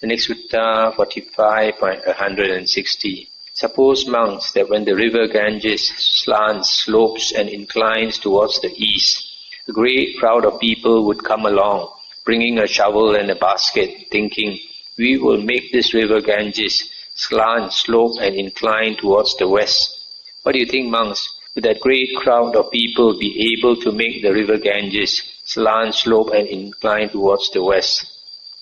The next sutta, 45.160. Suppose, monks, that when the river Ganges slants, slopes and inclines towards the east, a great crowd of people would come along, bringing a shovel and a basket, thinking, we will make this river Ganges slant, slope and incline towards the west. What do you think, monks? Would that great crowd of people be able to make the river Ganges slant, slope and incline towards the west?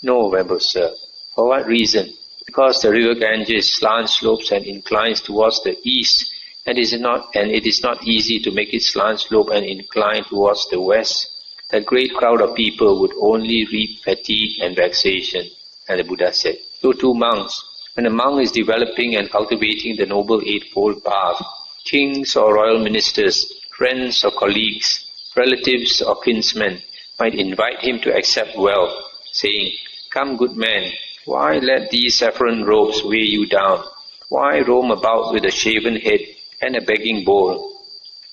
No, Venerable Sir. For what reason? Because the river Ganges slants, slopes and inclines towards the east, and it is not easy to make it slant, slope and incline towards the west. That great crowd of people would only reap fatigue and vexation. And the Buddha said, so too, monks, when a monk is developing and cultivating the Noble Eightfold Path, kings or royal ministers, friends or colleagues, relatives or kinsmen might invite him to accept wealth, saying, come, good man, why let these saffron robes weigh you down? Why roam about with a shaven head and a begging bowl?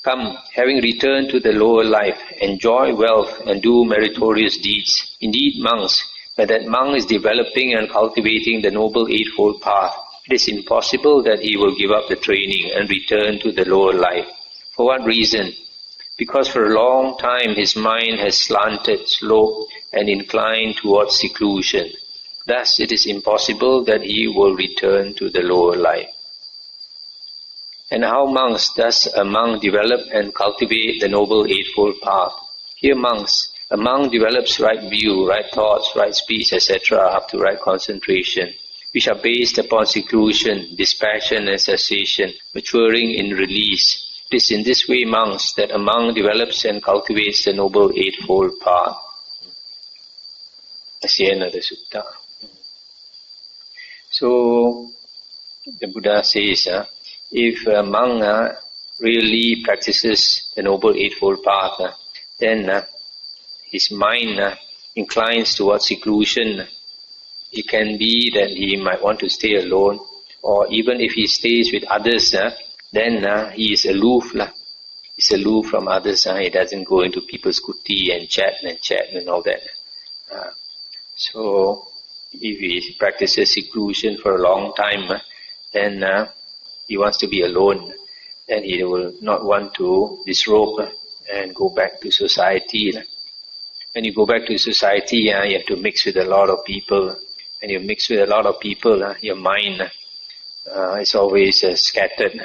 Come, having returned to the lower life, enjoy wealth and do meritorious deeds. Indeed, monks, when that monk is developing and cultivating the Noble Eightfold Path, it is impossible that he will give up the training and return to the lower life. For what reason? Because for a long time his mind has slanted, sloped and inclined towards seclusion. Thus it is impossible that he will return to the lower life. And how, monks, does a monk develop and cultivate the Noble Eightfold Path? Here, monks, a monk develops right view, right thoughts, right speech, etc. up to right concentration, which are based upon seclusion, dispassion and cessation, maturing in release. It is in this way, monks, that a monk develops and cultivates the Noble Eightfold Path. That's the end of the sutta. So, the Buddha says, if a monk really practices the Noble Eightfold Path, then his mind inclines towards seclusion. It can be that he might want to stay alone, or even if he stays with others, then he is aloof. He's aloof from others. He doesn't go into people's kuti and chat and all that. So, if he practices seclusion for a long time, then he wants to be alone. Then he will not want to disrobe and go back to society. When you go back to society, you have to mix with a lot of people. When you mix with a lot of people, your mind is always scattered.